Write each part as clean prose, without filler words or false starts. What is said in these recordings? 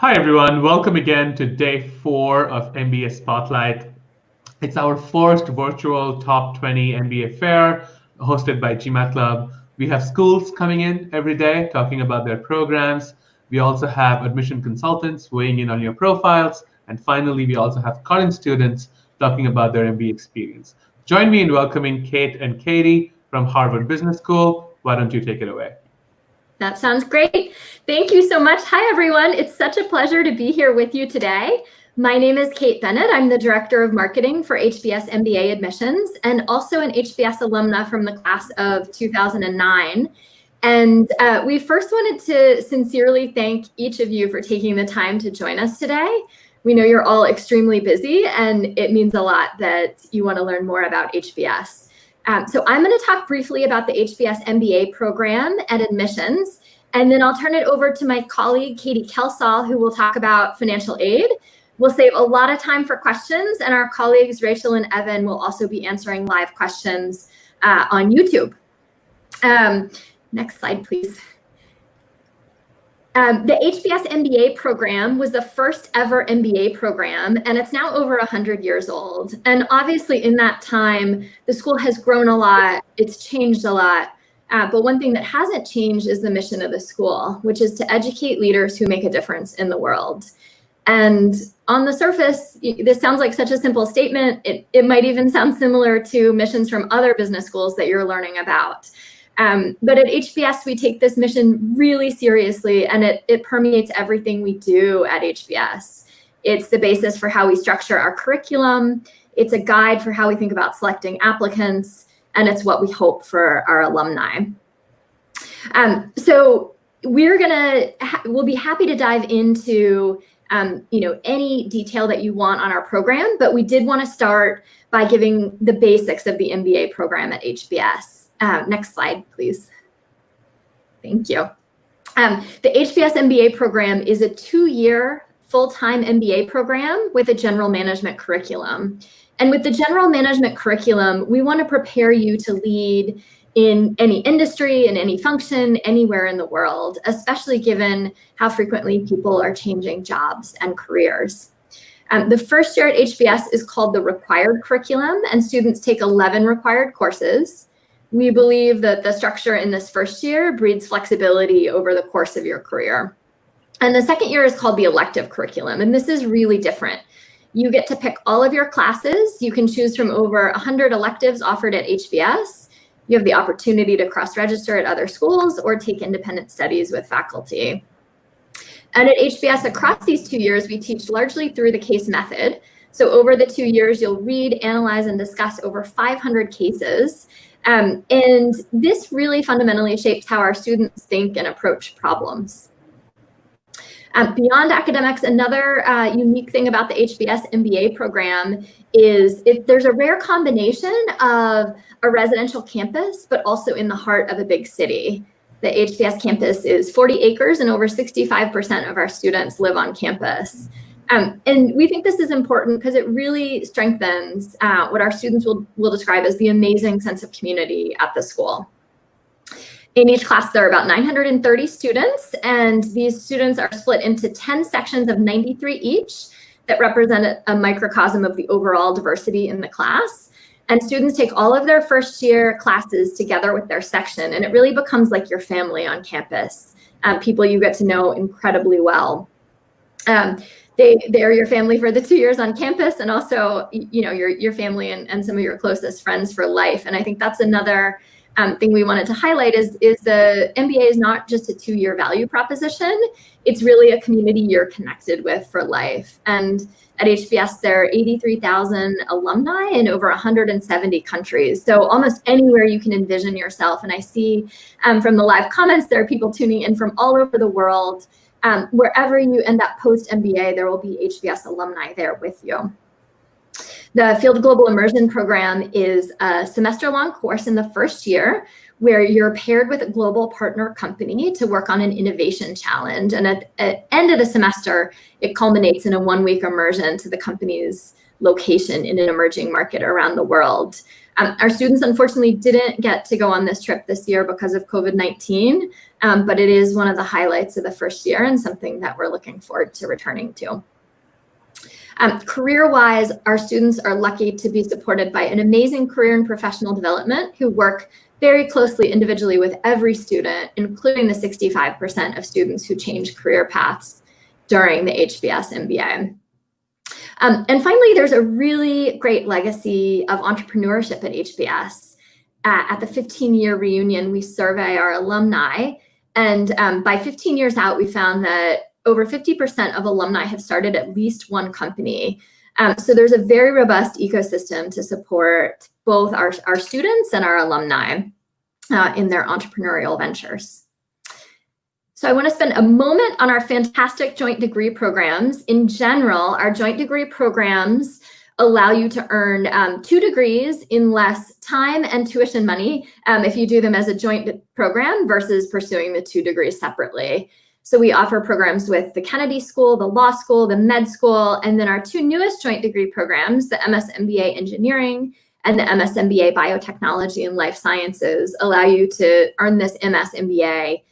Hi, everyone. Welcome again to day 4 of MBA Spotlight. It's our first virtual top 20 MBA fair hosted by GMAT Club. We have schools coming in every day talking about their programs. We also have admission consultants weighing in on your profiles. And finally, we also have college students talking about their MBA experience. Join me in welcoming Kate and Katie from Harvard Business School. Why don't you take it away? That sounds great. Thank you so much. Hi, everyone. It's such a pleasure to be here with you today. My name is Kate Bennett. I'm the Director of Marketing for HBS MBA Admissions and also an HBS alumna from the class of 2009. And we first wanted to sincerely thank each of you for taking the time to join us today. We know you're all extremely busy, and it means a lot that you want to learn more about HBS. So I'm going to talk briefly about the HBS MBA program and admissions, and then I'll turn it over to my colleague, Katie Kelsall, who will talk about financial aid. We'll save a lot of time for questions, and our colleagues, Rachel and Evan, will also be answering live questions on YouTube. Next slide, please. The HBS MBA program was the first ever MBA program, and it's now over 100 years old. And obviously in that time, the school has grown a lot, it's changed a lot. But one thing that hasn't changed is the mission of the school, which is to educate leaders who make a difference in the world. And on the surface, this sounds like such a simple statement. It might even sound similar to missions from other business schools that you're learning about. But at HBS, we take this mission really seriously, and it permeates everything we do at HBS. It's the basis for how we structure our curriculum. It's a guide for how we think about selecting applicants, and it's what we hope for our alumni. So we'll be happy to dive into any detail that you want on our program, but we did want to start by giving the basics of the MBA program at HBS. Next slide, please. Thank you. The HBS MBA program is a 2-year full-time MBA program with a general management curriculum. And with the general management curriculum, we want to prepare you to lead in any industry, in any function, anywhere in the world, especially given how frequently people are changing jobs and careers. The first year at HBS is called the required curriculum, and students take 11 required courses. We believe that the structure in this first year breeds flexibility over the course of your career. And the second year is called the elective curriculum, and this is really different. You get to pick all of your classes. You can choose from over 100 electives offered at HBS. You have the opportunity to cross-register at other schools or take independent studies with faculty. And at HBS, across these 2 years, we teach largely through the case method. So over the 2 years, you'll read, analyze, and discuss over 500 cases. And this really fundamentally shapes how our students think and approach problems. Beyond academics, another unique thing about the HBS MBA program is there's a rare combination of a residential campus, but also in the heart of a big city. The HBS campus is 40 acres and over 65% of our students live on campus. And we think this is important because it really strengthens what our students will describe as the amazing sense of community at the school. In each class, there are about 930 students, and these students are split into 10 sections of 93 each that represent a microcosm of the overall diversity in the class. And students take all of their first year classes together with their section, and it really becomes like your family on campus, people you get to know incredibly well. They're your family for the 2 years on campus, and also, your family and some of your closest friends for life. And I think that's another thing we wanted to highlight is the MBA is not just a 2-year value proposition. It's really a community you're connected with for life. And at HBS, there are 83,000 alumni in over 170 countries. So almost anywhere you can envision yourself. And I see from the live comments, there are people tuning in from all over the world. Wherever you end up post-MBA, there will be HBS alumni there with you. The Field Global Immersion program is a semester-long course in the first year where you're paired with a global partner company to work on an innovation challenge. And at the end of the semester, it culminates in a 1-week immersion to the company's location in an emerging market around the world. Our students unfortunately didn't get to go on this trip this year because of COVID-19, but it is one of the highlights of the first year and something that we're looking forward to returning to. Career-wise, our students are lucky to be supported by an amazing career and professional development who work very closely individually with every student, including the 65% of students who change career paths during the HBS MBA. And finally, there's a really great legacy of entrepreneurship at HBS. At the 15-year reunion, we survey our alumni, and by 15 years out, we found that over 50% of alumni have started at least one company. So there's a very robust ecosystem to support both our students and our alumni in their entrepreneurial ventures. So I want to spend a moment on our fantastic joint degree programs. In general, our joint degree programs allow you to earn 2 degrees in less time and tuition money if you do them as a joint program versus pursuing the 2 degrees separately. So we offer programs with the Kennedy School, the Law School, the Med School, and then our 2 newest joint degree programs, the MS MBA Engineering and the MS MBA Biotechnology and Life Sciences, allow you to earn this MS MBA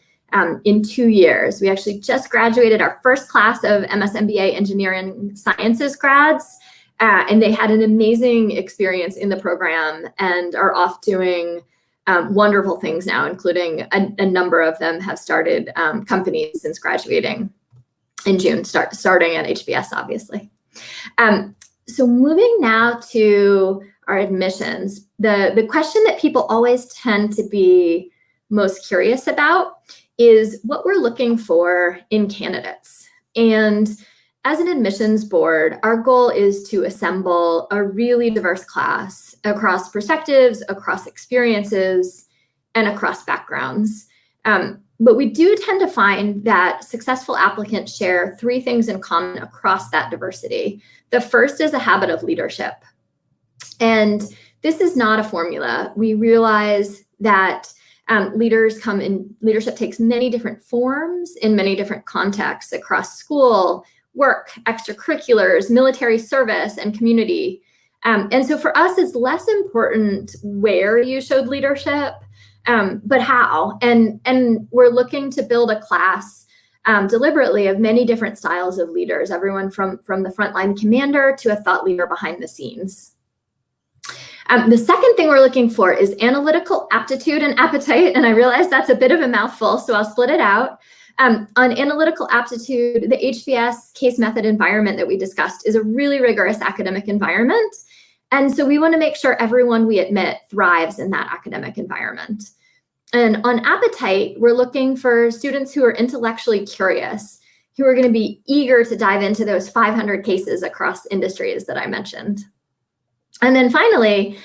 in 2 years. We actually just graduated our first class of MS MBA Engineering Sciences grads, and they had an amazing experience in the program and are off doing wonderful things now, including a number of them have started companies since graduating in June, starting at HBS, obviously. So moving now to our admissions, the question that people always tend to be most curious about is what we're looking for in candidates. And as an admissions board, our goal is to assemble a really diverse class across perspectives, across experiences, and across backgrounds. But we do tend to find that successful applicants share 3 things in common across that diversity. The first is a habit of leadership. And this is not a formula. We realize that leadership takes many different forms in many different contexts across school, work, extracurriculars, military service, and community. And so for us, it's less important where you showed leadership, but how. And we're looking to build a class deliberately of many different styles of leaders, everyone from the frontline commander to a thought leader behind the scenes. The second thing we're looking for is analytical aptitude and appetite. And I realize that's a bit of a mouthful, so I'll split it out. On analytical aptitude, the HBS case method environment that we discussed is a really rigorous academic environment. And so we want to make sure everyone we admit thrives in that academic environment. And on appetite, we're looking for students who are intellectually curious, who are going to be eager to dive into those 500 cases across industries that I mentioned. And then finally,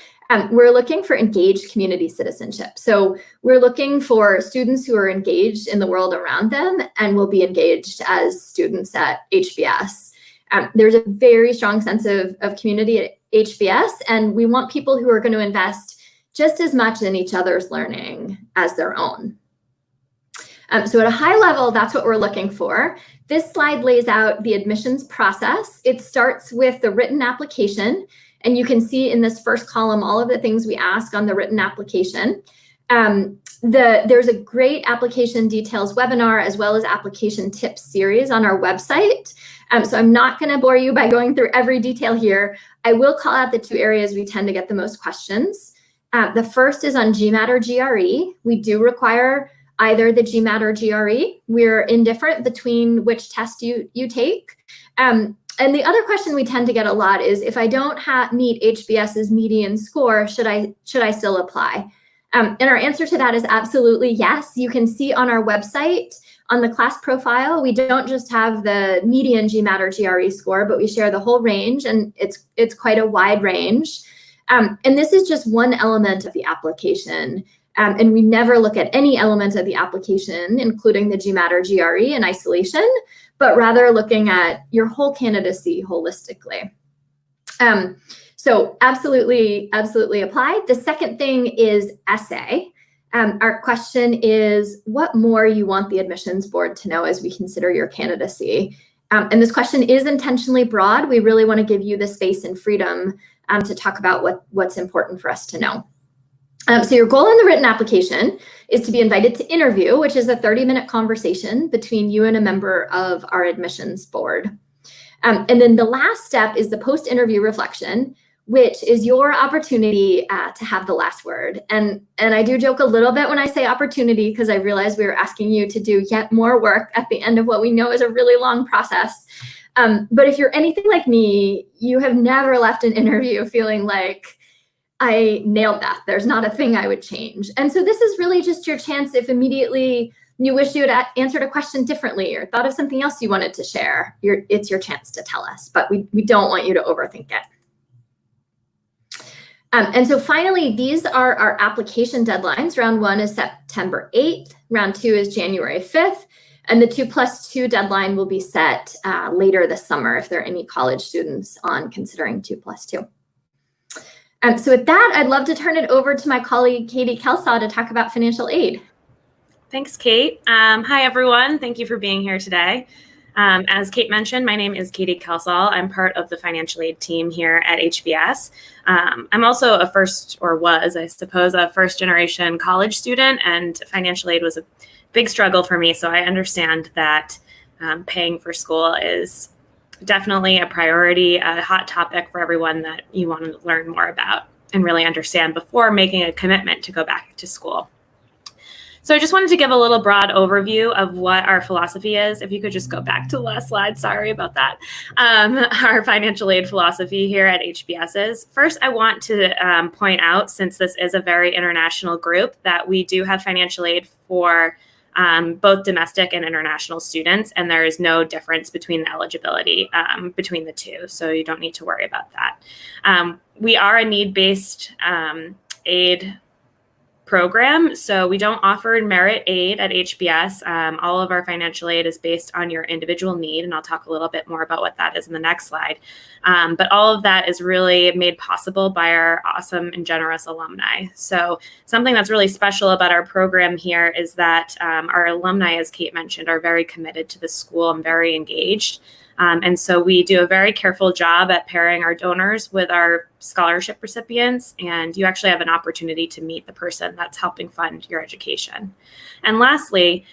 we're looking for engaged community citizenship. So we're looking for students who are engaged in the world around them and will be engaged as students at HBS. There's a very strong sense of community at HBS, and we want people who are going to invest just as much in each other's learning as their own. So at a high level, that's what we're looking for. This slide lays out the admissions process. It starts with the written application. And you can see in this first column all of the things we ask on the written application. There's a great application details webinar as well as application tips series on our website. So I'm not going to bore you by going through every detail here. I will call out the 2 areas we tend to get the most questions. The first is on GMAT or GRE. We do require either the GMAT or GRE. We're indifferent between which test you take. And the other question we tend to get a lot is, if I don't meet HBS's median score, should I still apply? And our answer to that is absolutely yes. You can see on our website, on the class profile, we don't just have the median GMAT or GRE score, but we share the whole range, and it's quite a wide range. And this is just one element of the application. And we never look at any element of the application, including the GMAT or GRE in isolation, but rather looking at your whole candidacy holistically. So absolutely apply. The second thing is essay. Our question is what more you want the admissions board to know as we consider your candidacy. And this question is intentionally broad. We really want to give you the space and freedom to talk about what's important for us to know. So your goal in the written application is to be invited to interview, which is a 30-minute conversation between you and a member of our admissions board. And then the last step is the post-interview reflection, which is your opportunity to have the last word. And I do joke a little bit when I say opportunity, because I realize we are asking you to do yet more work at the end of what we know is a really long process. But if you're anything like me, you have never left an interview feeling like, I nailed that. There's not a thing I would change. And so this is really just your chance if immediately you wish you had answered a question differently or thought of something else you wanted to share. It's your chance to tell us, but we don't want you to overthink it. And so finally, these are our application deadlines. Round 1 is September 8th. Round 2 is January 5th. And the 2+2 deadline will be set later this summer if there are any college students on considering 2+2. So with that, I'd love to turn it over to my colleague, Katie Kelsall, to talk about financial aid. Thanks, Kate. Hi, everyone. Thank you for being here today. As Kate mentioned, my name is Katie Kelsall. I'm part of the financial aid team here at HBS. I'm also a first generation college student, and financial aid was a big struggle for me. So I understand that paying for school is definitely a priority, a hot topic for everyone that you want to learn more about and really understand before making a commitment to go back to school. So I just wanted to give a little broad overview of what our philosophy is. If you could just go back to the last slide, sorry about that. Our financial aid philosophy here at HBS is, first, I want to point out, since this is a very international group, that we do have financial aid for both domestic and international students, and there is no difference between the eligibility between the two, so you don't need to worry about that. We are a need-based aid program, so we don't offer merit aid at HBS. All of our financial aid is based on your individual need, and I'll talk a little bit more about what that is in the next slide. But all of that is really made possible by our awesome and generous alumni. So something that's really special about our program here is that our alumni, as Kate mentioned, are very committed to the school and very engaged. And so we do a very careful job at pairing our donors with our scholarship recipients, and you actually have an opportunity to meet the person that's helping fund your education. And lastly,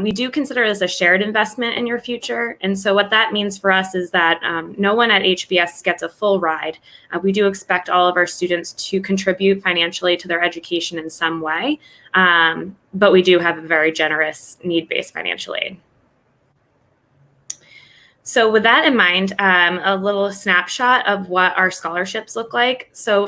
we do consider this a shared investment in your future. And so what that means for us is that no one at HBS gets a full ride. We do expect all of our students to contribute financially to their education in some way, but we do have a very generous need-based financial aid. So with that in mind, a little snapshot of what our scholarships look like. So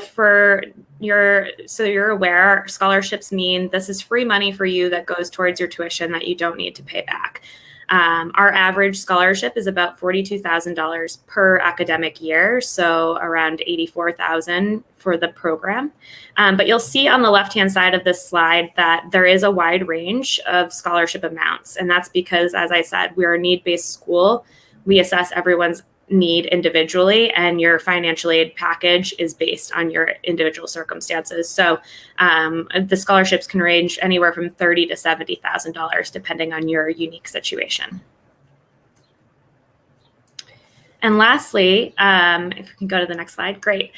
you're aware, scholarships mean this is free money for you that goes towards your tuition that you don't need to pay back. Our average scholarship is about $42,000 per academic year, so around $84,000 for the program. But you'll see on the left-hand side of this slide that there is a wide range of scholarship amounts, and that's because, as I said, we're a need-based school. We assess everyone's need individually, and your financial aid package is based on your individual circumstances. So the scholarships can range anywhere from $30,000 to $70,000 depending on your unique situation. And lastly, if we can go to the next slide, great.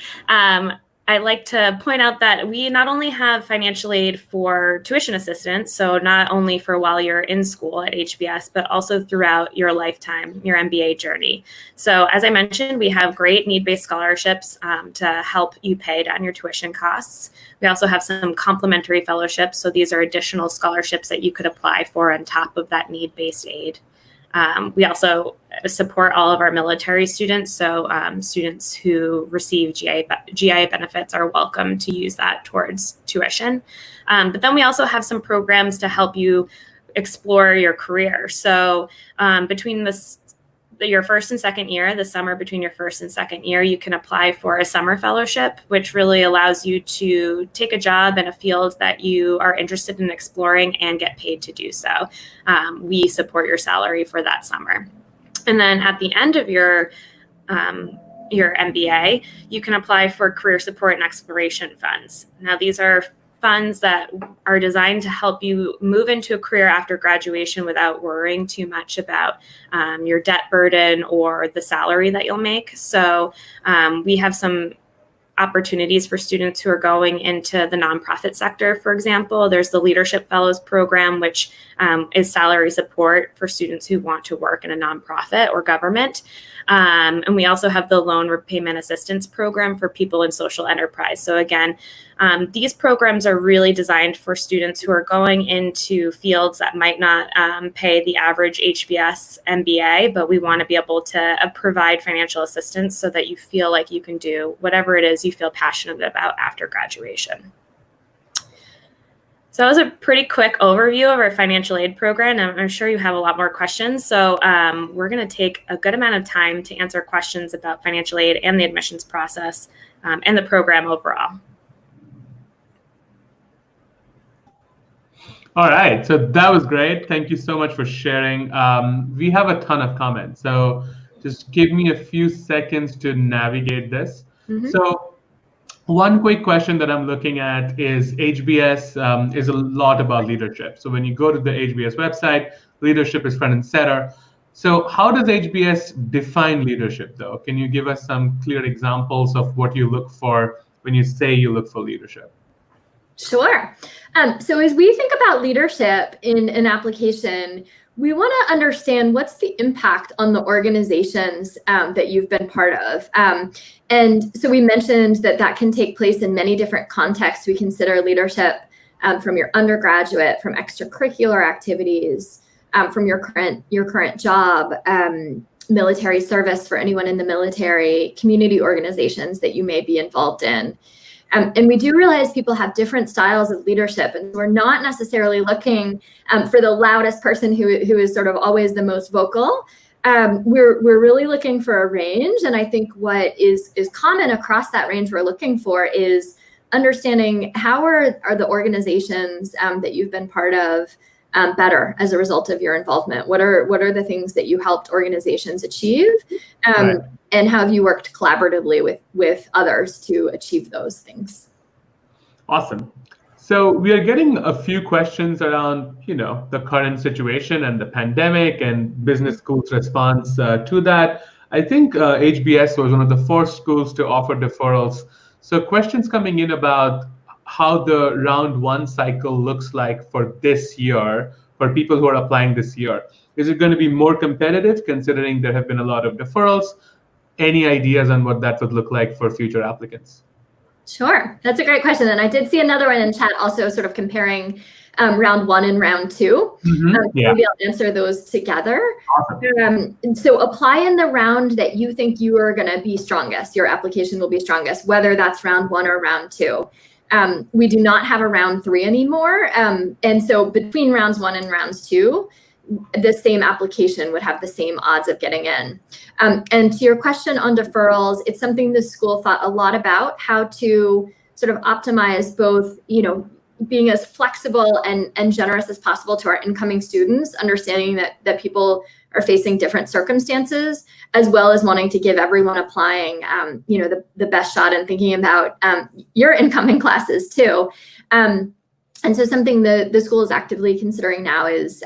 I'd like to point out that we not only have financial aid for tuition assistance, so not only for while you're in school at HBS, but also throughout your lifetime, your MBA journey. So as I mentioned, we have great need-based scholarships to help you pay down your tuition costs. We also have some complementary fellowships. So these are additional scholarships that you could apply for on top of that need-based aid. We also support all of our military students. So students who receive GI benefits are welcome to use that towards tuition. But then we also have some programs to help you explore your career. So between your first and second year, the summer between your first and second year, you can apply for a summer fellowship, which really allows you to take a job in a field that you are interested in exploring and get paid to do so. We support your salary for that summer. And then at the end of your MBA, you can apply for career support and exploration funds. Now, these are funds that are designed to help you move into a career after graduation without worrying too much about your debt burden or the salary that you'll make. So we have some opportunities for students who are going into the nonprofit sector. For example, there's the Leadership Fellows program, which is salary support for students who want to work in a nonprofit or government. And we also have the Loan Repayment Assistance program for people in social enterprise. So again, these programs are really designed for students who are going into fields that might not pay the average HBS MBA, but we want to be able to provide financial assistance so that you feel like you can do whatever it is you feel passionate about after graduation. So that was a pretty quick overview of our financial aid program. I'm sure you have a lot more questions. So we're going to take a good amount of time to answer questions about financial aid and the admissions process and the program overall. All right, so that was great. Thank you so much for sharing. We have a ton of comments, so just give me a few seconds to navigate this. So one quick question that I'm looking at is HBS is a lot about leadership. So when you go to the HBS website, leadership is front and center. So how does HBS define leadership, though? Can you give us some clear examples of what you look for when you say you look for leadership? Sure. So as we think about leadership in an application, we want to understand what's the impact on the organizations that you've been part of. And so we mentioned that can take place in many different contexts. We consider leadership from your undergraduate, from extracurricular activities, from your current job, military service for anyone in the military, community organizations that you may be involved in. And we do realize people have different styles of leadership, and we're not necessarily looking for the loudest person who is sort of always the most vocal. We're really looking for a range, and I think what is common across that range we're looking for is understanding how are the organizations that you've been part of better as a result of your involvement. What are the things that you helped organizations achieve? Right. And how have you worked collaboratively with others to achieve those things? Awesome. So we are getting a few questions around, the current situation and the pandemic and business schools' response to that. I think HBS was one of the first schools to offer deferrals. So questions coming in about how the round one cycle looks like for this year, for people who are applying this year. Is it going to be more competitive considering there have been a lot of deferrals? Any ideas on what that would look like for future applicants? Sure, that's a great question. And I did see another one in chat also sort of comparing round one and round two. Maybe I'll answer those together. Awesome. So apply in the round that you think you are going to be strongest. Your application will be strongest, whether that's round one or round two. We do not have a round three anymore. And so between rounds one and rounds two, the same application would have the same odds of getting in. And to your question on deferrals, it's something the school thought a lot about, how to sort of optimize both, being as flexible and generous as possible to our incoming students, understanding that people are facing different circumstances, as well as wanting to give everyone applying, the best shot and thinking about your incoming classes too. And so something the school is actively considering now is,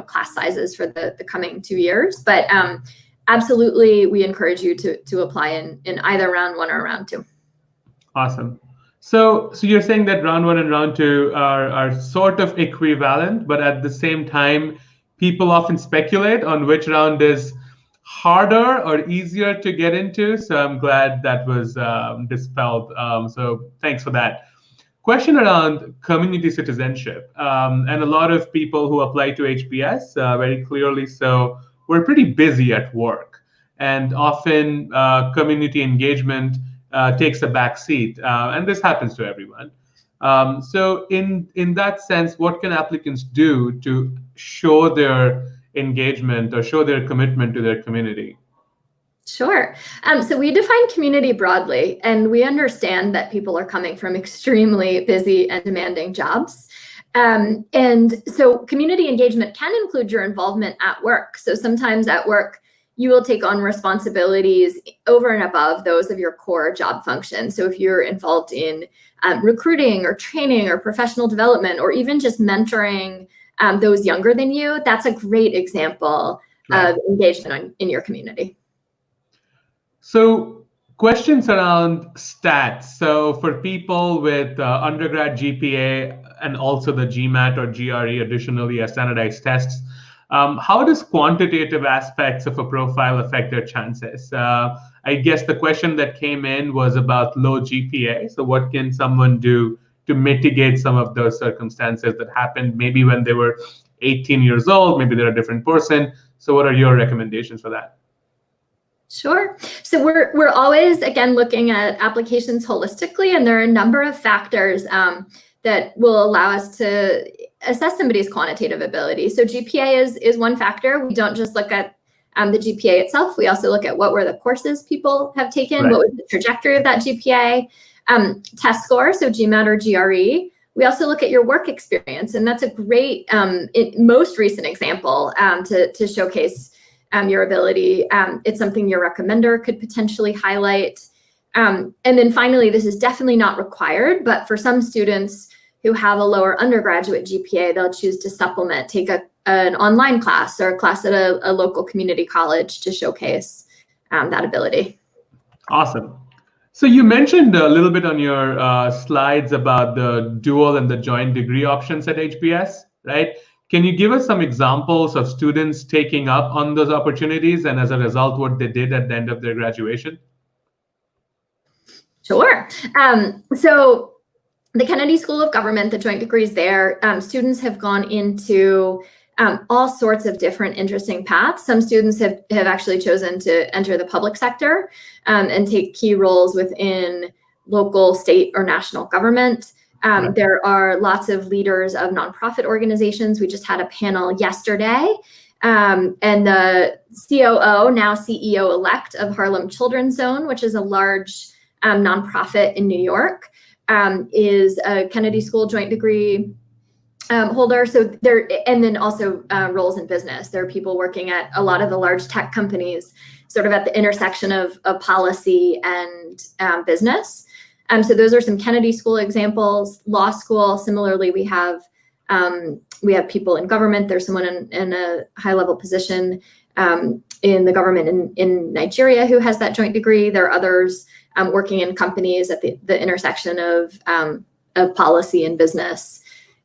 class sizes for the coming 2 years. But absolutely, we encourage you to apply in either round one or round two. Awesome. So you're saying that round one and round two are sort of equivalent, but at the same time, people often speculate on which round is harder or easier to get into. So I'm glad that was dispelled. So thanks for that. Question around community citizenship. And a lot of people who apply to HBS, very clearly so, we're pretty busy at work. And often community engagement takes a back seat. And this happens to everyone. So in that sense, what can applicants do to show their engagement or show their commitment to their community? Sure. So we define community broadly, and we understand that people are coming from extremely busy and demanding jobs. And so community engagement can include your involvement at work. So sometimes at work, you will take on responsibilities over and above those of your core job function. So if you're involved in recruiting or training or professional development, or even just mentoring those younger than you, that's a great example of engagement in your community. So questions around stats. So for people with undergrad GPA and also the GMAT or GRE additionally as standardized tests, how does quantitative aspects of a profile affect their chances? I guess the question that came in was about low GPA. So what can someone do to mitigate some of those circumstances that happened maybe when they were 18 years old, maybe they're a different person. So what are your recommendations for that? Sure. So we're always, again, looking at applications holistically, and there are a number of factors that will allow us to assess somebody's quantitative ability. So GPA is one factor. We don't just look at the GPA itself. We also look at what were the courses people have taken, what was the trajectory of that GPA, test score, so GMAT or GRE. We also look at your work experience, and that's a great, most recent example to showcase your ability. It's something your recommender could potentially highlight. And then finally, this is definitely not required, but for some students who have a lower undergraduate GPA, they'll choose to supplement, take an online class or a class at a local community college to showcase that ability. Awesome. So you mentioned a little bit on your slides about the dual and the joint degree options at HBS, right? Can you give us some examples of students taking up on those opportunities and as a result, what they did at the end of their graduation? Sure. So the Kennedy School of Government, the joint degrees there, students have gone into all sorts of different interesting paths. Some students have actually chosen to enter the public sector and take key roles within local, state, or national government. There are lots of leaders of nonprofit organizations. We just had a panel yesterday, and the COO, now CEO-elect of Harlem Children's Zone, which is a large nonprofit in New York, is a Kennedy School joint degree holder. So there, and then also roles in business. There are people working at a lot of the large tech companies, sort of at the intersection of policy and business. So those are some Kennedy School examples. Law school, similarly, we have people in government. There's someone in a high-level position in the government in Nigeria who has that joint degree. There are others working in companies at the intersection of policy and business.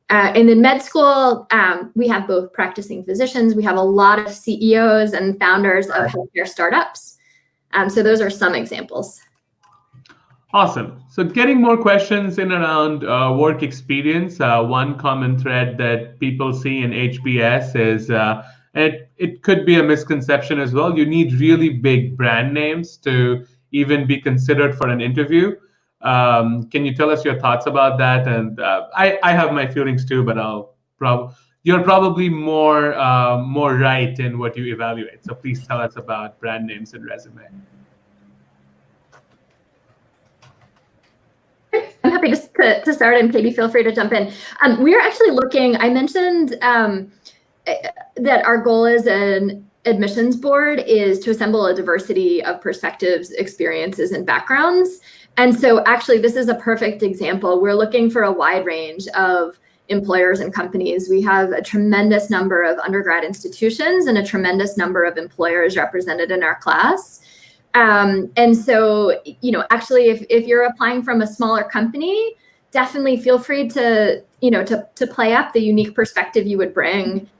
And then med school, we have both practicing physicians. We have a lot of CEOs and founders of healthcare startups. So those are some examples. Awesome. So getting more questions in around work experience. One common thread that people see in HBS is it could be a misconception as well. You need really big brand names to even be considered for an interview. Can you tell us your thoughts about that? And I have my feelings too, but you're probably more right in what you evaluate. So please tell us about brand names and resume. I'm happy to start, and Katie, feel free to jump in. We're actually looking, I mentioned that our goal as an admissions board is to assemble a diversity of perspectives, experiences, and backgrounds. And so actually, this is a perfect example. We're looking for a wide range of employers and companies. We have a tremendous number of undergrad institutions and a tremendous number of employers represented in our class. And so, actually, if you're applying from a smaller company, definitely feel free to play up the unique perspective you would bring,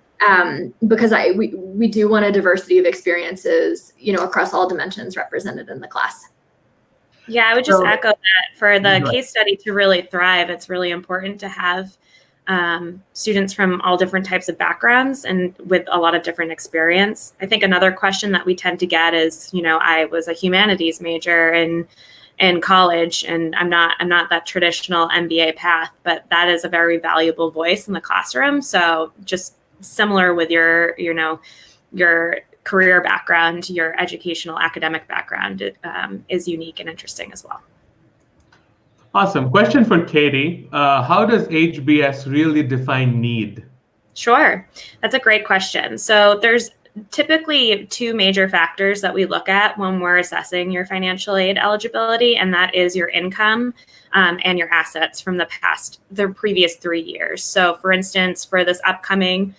because we do want a diversity of experiences, across all dimensions represented in the class. Yeah, I would just echo that for the case study to really thrive, it's really important to have students from all different types of backgrounds and with a lot of different experience. I think another question that we tend to get is, I was a humanities major in college, and I'm not that traditional MBA path, but that is a very valuable voice in the classroom. So just similar with your career background, your educational academic background is unique and interesting as well. Awesome. Question for Katie. How does HBS really define need? Sure. That's a great question. So there's typically two major factors that we look at when we're assessing your financial aid eligibility, and that is your income and your assets from the previous 3 years. So for instance, for this upcoming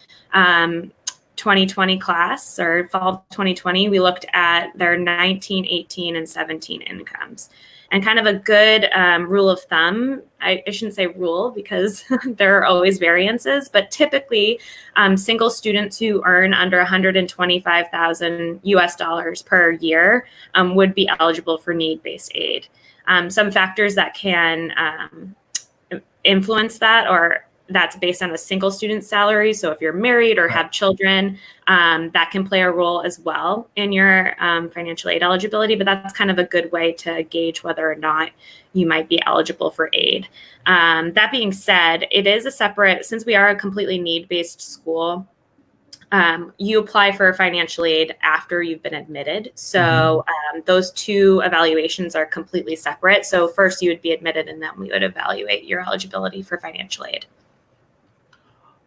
2020 class or fall 2020, we looked at their 19, 18, and 17 incomes. And kind of a good rule of thumb, I shouldn't say rule because there are always variances, but typically single students who earn under 125,000 US dollars per year would be eligible for need-based aid. Some factors that can influence that, or that's based on a single student salary. So if you're married or have children, that can play a role as well in your financial aid eligibility, but that's kind of a good way to gauge whether or not you might be eligible for aid. That being said, it is a separate, since we are a completely need-based school, you apply for financial aid after you've been admitted. So those two evaluations are completely separate. So first you would be admitted and then we would evaluate your eligibility for financial aid.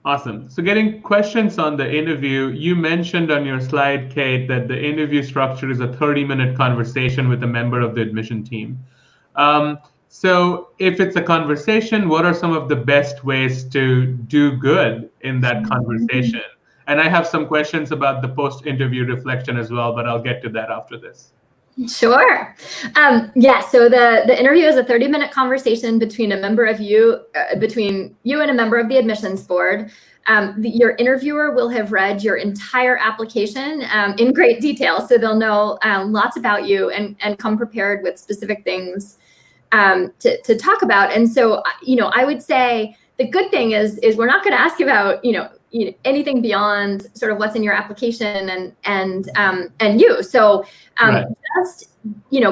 Awesome. So getting questions on the interview, you mentioned on your slide, Kate, that the interview structure is a 30-minute conversation with a member of the admission team. So if it's a conversation, what are some of the best ways to do good in that conversation? And I have some questions about the post-interview reflection as well, but I'll get to that after this. Sure. So the interview is a 30-minute conversation between between you and a member of the admissions board. Your interviewer will have read your entire application in great detail, so they'll know lots about you and come prepared with specific things to talk about. And so, I would say the good thing is we're not going to ask about, anything beyond sort of what's in your application and you. So just,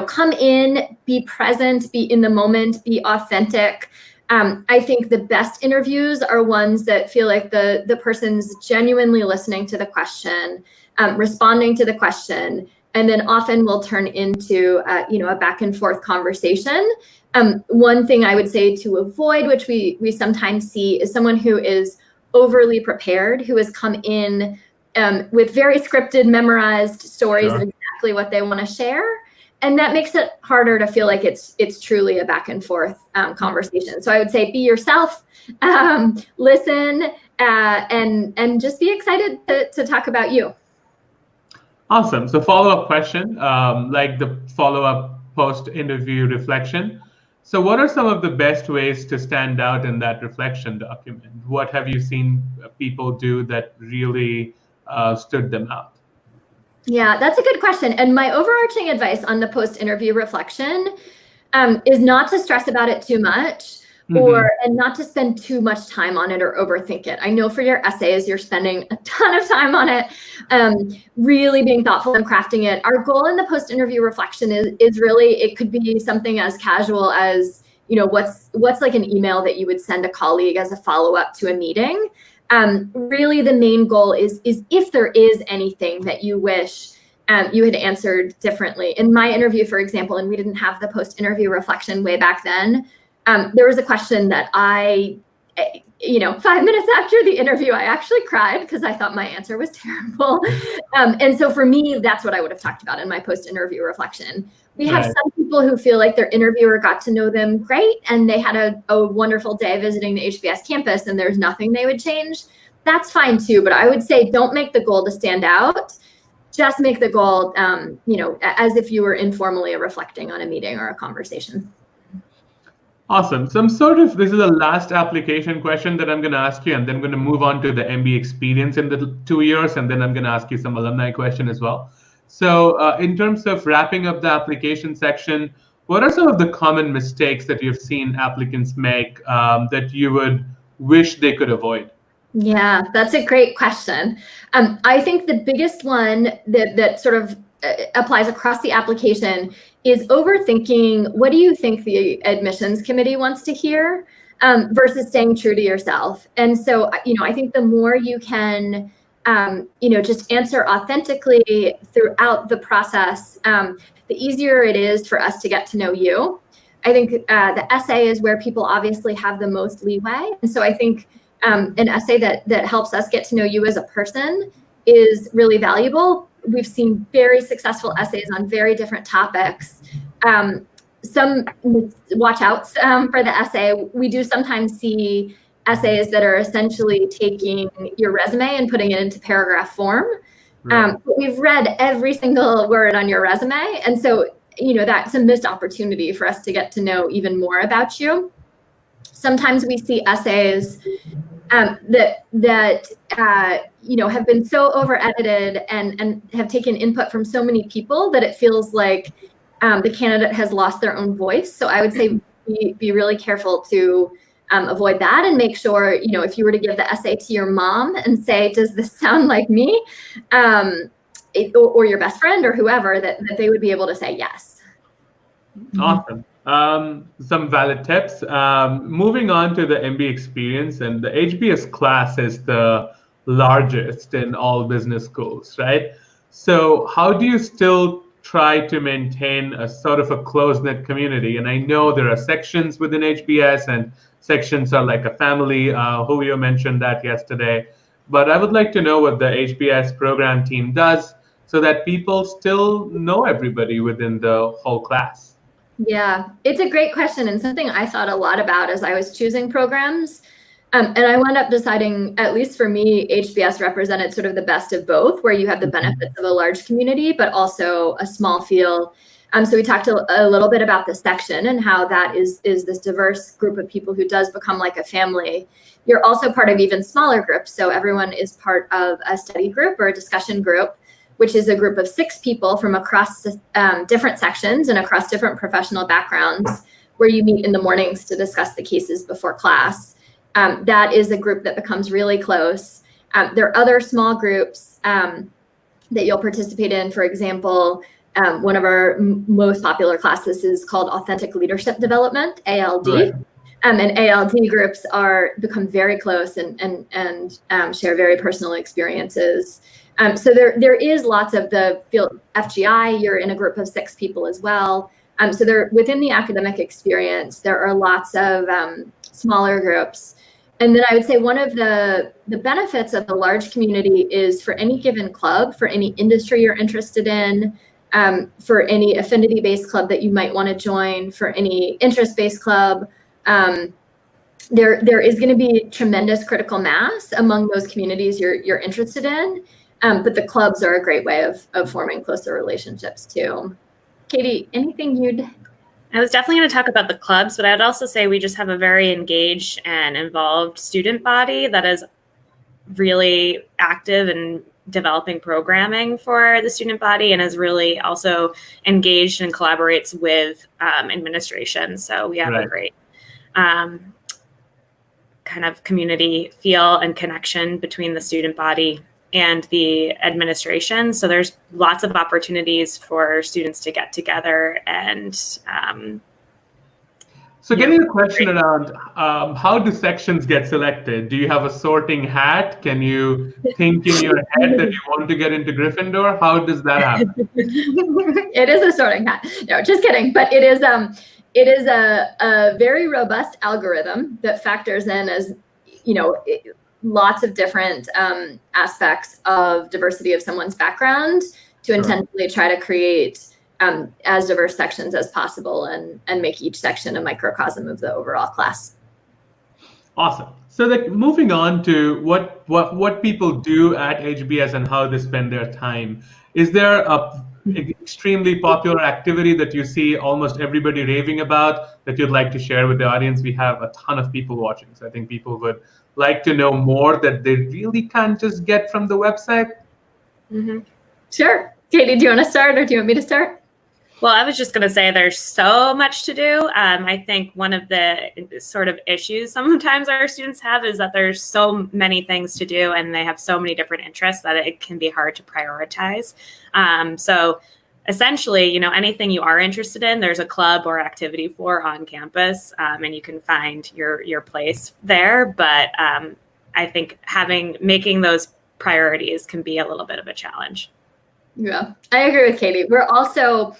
come in, be present, be in the moment, be authentic. I think the best interviews are ones that feel like the person's genuinely listening to the question, responding to the question, and then often will turn into, a back and forth conversation. One thing I would say to avoid, which we sometimes see, is someone who is overly prepared, who has come in with very scripted, memorized stories of exactly what they want to share. And that makes it harder to feel like it's truly a back and forth conversation. So I would say be yourself, listen, and just be excited to talk about you. Awesome. So follow-up question, like the follow-up post-interview reflection. So what are some of the best ways to stand out in that reflection document? What have you seen people do that really stood them out? Yeah, that's a good question. And my overarching advice on the post-interview reflection is not to stress about it too much and not to spend too much time on it or overthink it. I know for your essays, you're spending a ton of time on it, really being thoughtful and crafting it. Our goal in the post-interview reflection is really, it could be something as casual as, what's like an email that you would send a colleague as a follow-up to a meeting. Really the main goal is if there is anything that you wish you had answered differently. In my interview, for example, and we didn't have the post-interview reflection way back then, there was a question that 5 minutes after the interview, I actually cried because I thought my answer was terrible. And so for me, that's what I would have talked about in my post-interview reflection. We have some people who feel like their interviewer got to know them great and they had a wonderful day visiting the HBS campus and there's nothing they would change. That's fine too, but I would say don't make the goal to stand out. Just make the goal, as if you were informally reflecting on a meeting or a conversation. Awesome. So this is the last application question that I'm going to ask you, and then I'm going to move on to the MBA experience in the 2 years, and then I'm going to ask you some alumni question as well. So in terms of wrapping up the application section, what are some of the common mistakes that you've seen applicants make that you would wish they could avoid? Yeah, that's a great question. I think the biggest one that sort of applies across the application is overthinking what do you think the admissions committee wants to hear versus staying true to yourself. And so, I think the more you can, just answer authentically throughout the process, the easier it is for us to get to know you. I think the essay is where people obviously have the most leeway. And so I think an essay that helps us get to know you as a person is really valuable. We've seen very successful essays on very different topics. Some watch outs for the essay. We do sometimes see essays that are essentially taking your resume and putting it into paragraph form. Right. But we've read every single word on your resume. And so, that's a missed opportunity for us to get to know even more about you. Sometimes we see essays that have been so over edited and have taken input from so many people that it feels like the candidate has lost their own voice. So I would say be really careful to avoid that, and make sure, if you were to give the essay to your mom and say, does this sound like me? Or your best friend or whoever, that they would be able to say yes. Awesome. Some valid tips. Moving on to the MBA experience, and the HBS class is the largest in all business schools, right? So how do you still try to maintain a sort of a close-knit community? And I know there are sections within HBS, and sections are like a family. Julio mentioned that yesterday. But I would like to know what the HBS program team does so that people still know everybody within the whole class. Yeah, it's a great question, and something I thought a lot about as I was choosing programs. And I wound up deciding, at least for me, HBS represented sort of the best of both, where you have the benefits of a large community, but also a small feel. So we talked a little bit about the section and how that is this diverse group of people who does become like a family. You're also part of even smaller groups. So everyone is part of a study group or a discussion group, which is a group of 6 people from across different sections and across different professional backgrounds, where you meet in the mornings to discuss the cases before class. That is a group that becomes really close. There are other small groups that you'll participate in. For example, one of our most popular classes is called Authentic Leadership Development, ALD. Right. And ALD groups become very close and share very personal experiences. So there is lots of the field. FGI, you're in a group of 6 people as well. So there, within the academic experience, there are lots of smaller groups. And then I would say one of the benefits of the large community is, for any given club, for any industry you're interested in, for any affinity-based club that you might want to join, for any interest-based club, there is going to be tremendous critical mass among those communities you're interested in. But the clubs are a great way of forming closer relationships too. Katie, anything you'd? I was definitely going to talk about the clubs, but I'd also say we just have a very engaged and involved student body that is really active in developing programming for the student body, and is really also engaged and collaborates with administration. So we have a great kind of community feel and connection between the student body and the administration. So there's lots of opportunities for students to get together and so getting a question around how do sections get selected? Do you have a sorting hat? Can you think in your head that you want to get into Gryffindor? How does that happen? It is a sorting hat. No, just kidding. But it is a very robust algorithm that factors in, as lots of different aspects of diversity of someone's background to intentionally try to create as diverse sections as possible and make each section a microcosm of the overall class. Awesome. So moving on to what people do at HBS and how they spend their time. Is there a extremely popular activity that you see almost everybody raving about that you'd like to share with the audience? We have a ton of people watching, so I think people would like to know more that they really can't just get from the website. Mm-hmm. Sure. Katie, do you want to start, or do you want me to start? Well, I was just going to say there's so much to do. I think one of the sort of issues sometimes our students have is that there's so many things to do and they have so many different interests that it can be hard to prioritize. So essentially, anything you are interested in, there's a club or activity for on campus, and you can find your place there. But I think making those priorities can be a little bit of a challenge. Yeah, I agree with Katie. We're also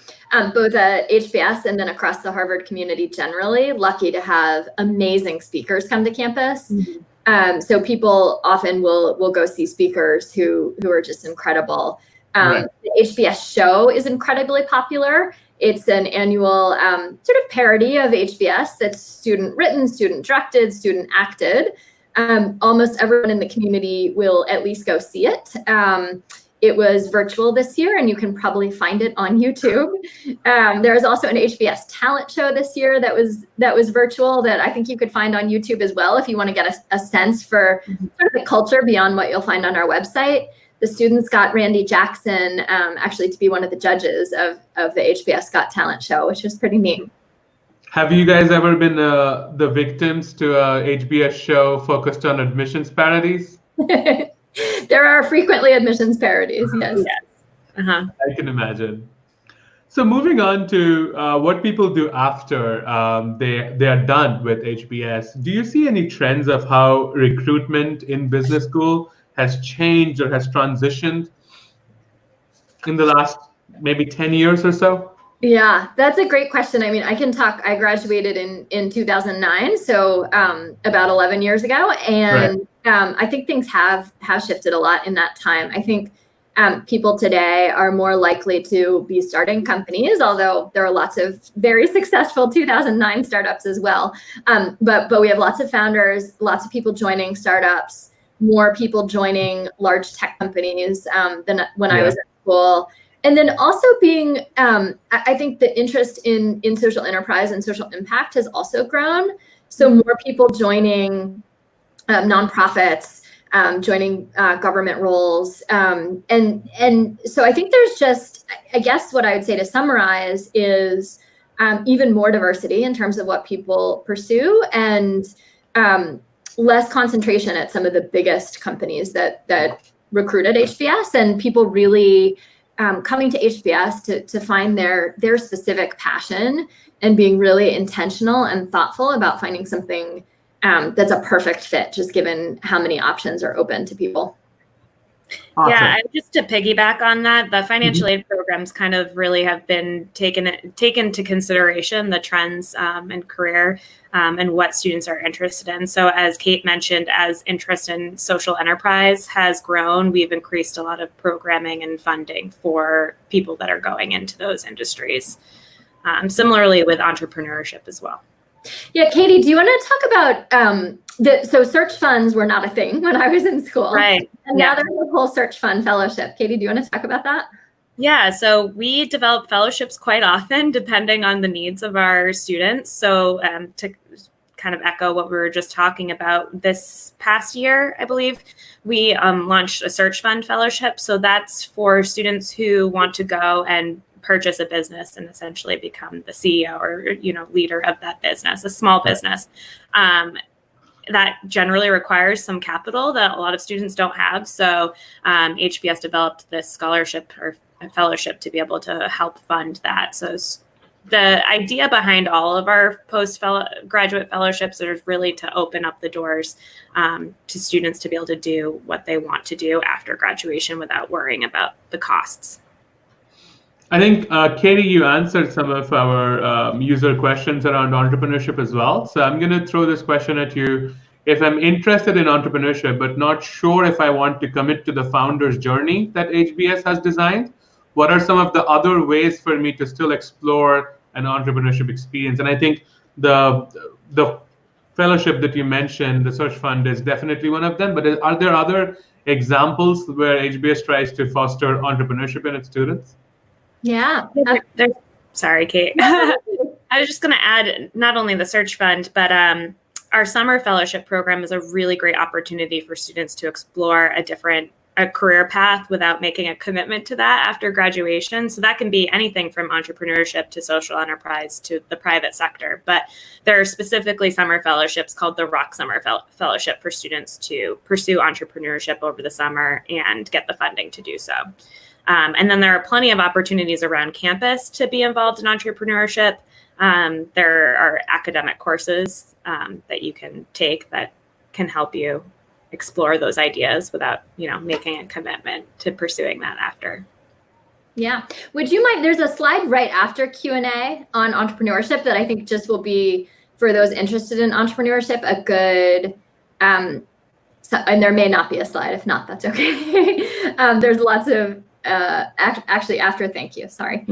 both at HBS and then across the Harvard community generally lucky to have amazing speakers come to campus. Mm-hmm. So people often will go see speakers who are just incredible. The HBS show is incredibly popular. It's an annual sort of parody of HBS that's student written, student directed, student acted. Almost everyone in the community will at least go see it. It was virtual this year, and you can probably find it on YouTube. There was also an HBS talent show this year that was virtual that I think you could find on YouTube as well if you want to get a sense for sort of the culture beyond what you'll find on our website. The students got Randy Jackson actually to be one of the judges of the HBS Got Talent show, which was pretty neat. Have you guys ever been the victims to a HBS show focused on admissions parodies? There are frequently admissions parodies, yes. I can imagine. So moving on to what people do after they are done with HBS, do you see any trends of how recruitment in business school has changed or has transitioned in the last maybe 10 years or so? Yeah, that's a great question. I mean, I can talk. I graduated in 2009, so about 11 years ago, and I think things have shifted a lot in that time. I think people today are more likely to be starting companies, although there are lots of very successful 2009 startups as well. But we have lots of founders, lots of people joining startups, more people joining large tech companies than when I was at school. And then also being, I think the interest in social enterprise and social impact has also grown. So more people joining nonprofits, joining government roles. And so I think there's just, I guess what I would say to summarize is even more diversity in terms of what people pursue, and less concentration at some of the biggest companies that recruited HBS, and people really coming to HBS to find their specific passion and being really intentional and thoughtful about finding something that's a perfect fit, just given how many options are open to people. Awesome. Yeah, and just to piggyback on that, the financial aid programs kind of really have been taken into consideration the trends and career and what students are interested in. So as Kate mentioned, as interest in social enterprise has grown, we've increased a lot of programming and funding for people that are going into those industries. Similarly with entrepreneurship as well. Yeah, Katie, do you want to talk about so search funds were not a thing when I was in school, right? And now there's a whole search fund fellowship. Katie, do you want to talk about that? Yeah, so we develop fellowships quite often depending on the needs of our students. So to kind of echo what we were just talking about, this past year, I believe, we launched a search fund fellowship. So that's for students who want to go and purchase a business and essentially become the CEO or leader of that business, a small business. That generally requires some capital that a lot of students don't have. So HBS developed this scholarship or fellowship to be able to help fund that. So the idea behind all of our postgraduate fellowships is really to open up the doors to students to be able to do what they want to do after graduation without worrying about the costs. I think, Katie, you answered some of our user questions around entrepreneurship as well. So I'm going to throw this question at you. If I'm interested in entrepreneurship, but not sure if I want to commit to the founder's journey that HBS has designed, what are some of the other ways for me to still explore an entrepreneurship experience? And I think the fellowship that you mentioned, the search fund, is definitely one of them. But are there other examples where HBS tries to foster entrepreneurship in its students? Yeah. Sorry, Kate. I was just going to add not only the search fund, but our summer fellowship program is a really great opportunity for students to explore a career path without making a commitment to that after graduation. So that can be anything from entrepreneurship to social enterprise to the private sector. But there are specifically summer fellowships called the Rock Summer Fellowship for students to pursue entrepreneurship over the summer and get the funding to do so. And then there are plenty of opportunities around campus to be involved in entrepreneurship. There are academic courses that you can take that can help you explore those ideas without, making a commitment to pursuing that after. Yeah. Would you mind, there's a slide right after Q&A on entrepreneurship that I think just will be, for those interested in entrepreneurship, a good, and there may not be a slide. If not, that's okay. There's lots of, actually after, thank you, sorry.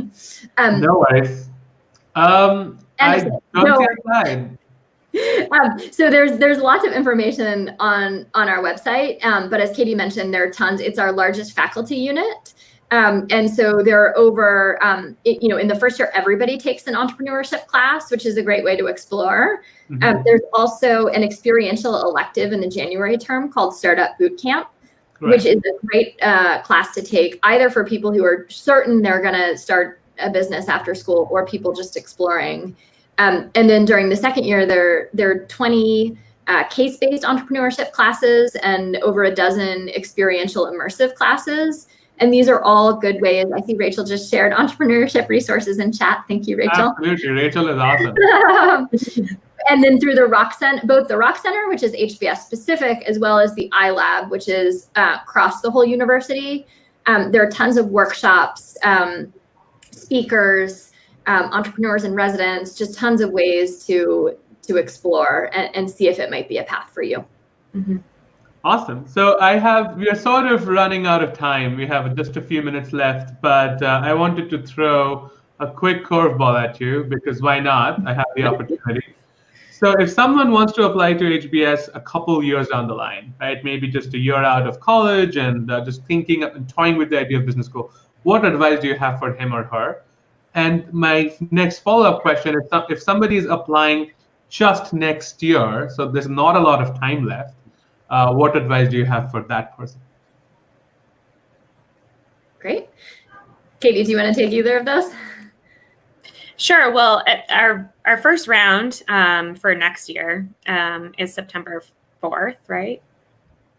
No worries. I don't see a slide. So there's lots of information on our website, but as Katie mentioned, there are tons. It's our largest faculty unit. And so there are over, in the first year, everybody takes an entrepreneurship class, which is a great way to explore. There's also an experiential elective in the January term called Startup Bootcamp, which is a great class to take either for people who are certain they're going to start a business after school or people just exploring. And then during the second year, there are 20 case-based entrepreneurship classes and over a dozen experiential immersive classes. And these are all good ways. I see Rachel just shared entrepreneurship resources in chat. Thank you, Rachel. Absolutely, Rachel is awesome. And then through the Rock Center, both the Rock Center, which is HBS specific, as well as the iLab, which is across the whole university. There are tons of workshops, speakers, entrepreneurs in residence, just tons of ways to explore and see if it might be a path for you. Awesome. So we are sort of running out of time. We have just a few minutes left, but I wanted to throw a quick curveball at you because why not? I have the opportunity. So if someone wants to apply to HBS a couple years down the line, right, maybe just a year out of college and just thinking and toying with the idea of business school, what advice do you have for him or her? And my next follow-up question is, if somebody is applying just next year, so there's not a lot of time left, what advice do you have for that person? Great. Katie, do you want to take either of those? Sure. Well, our first round for next year is September 4th, right?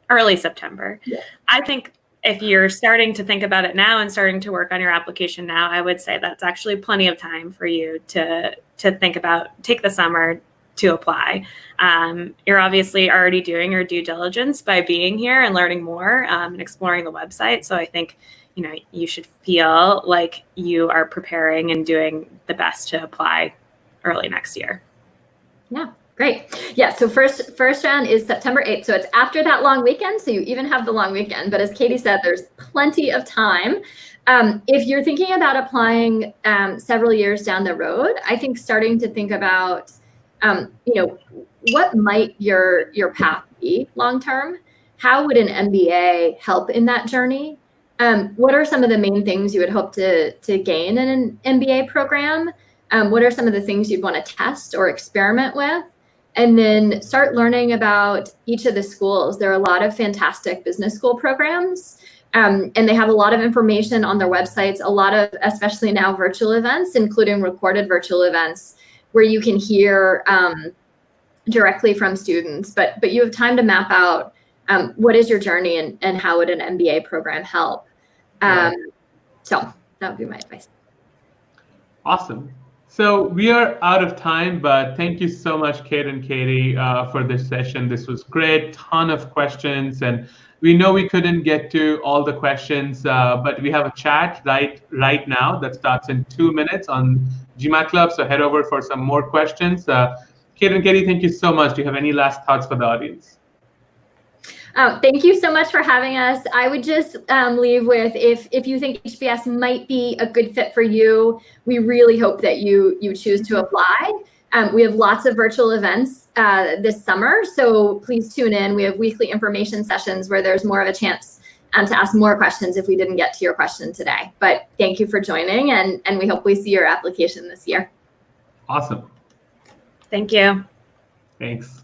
Early September. Yeah. I think if you're starting to think about it now and starting to work on your application now, I would say that's actually plenty of time for you to think about, take the summer to apply. You're obviously already doing your due diligence by being here and learning more and exploring the website. So I think, you should feel like you are preparing and doing the best to apply early next year. Yeah, great. Yeah, so first round is September 8th. So it's after that long weekend. So you even have the long weekend. But as Katie said, there's plenty of time. If you're thinking about applying several years down the road, I think starting to think about, what might your path be long term? How would an MBA help in that journey? What are some of the main things you would hope to gain in an MBA program? What are some of the things you'd want to test or experiment with? And then start learning about each of the schools. There are a lot of fantastic business school programs, and they have a lot of information on their websites, a lot of, especially now, virtual events, including recorded virtual events, where you can hear directly from students. But you have time to map out what is your journey and how would an MBA program help. So that would be my advice. Awesome. So we are out of time, but thank you so much, Kate and Katie, for this session. This was great, ton of questions, and we know we couldn't get to all the questions, but we have a chat right now that starts in 2 minutes on GMAT Club, so head over for some more questions. Kate and Katie, thank you so much. Do you have any last thoughts for the audience? Thank you so much for having us. I would just leave with, if you think HBS might be a good fit for you, we really hope that you choose to apply. We have lots of virtual events this summer, so please tune in. We have weekly information sessions where there's more of a chance to ask more questions if we didn't get to your question today. But thank you for joining, and we hope we see your application this year. Awesome. Thank you. Thanks.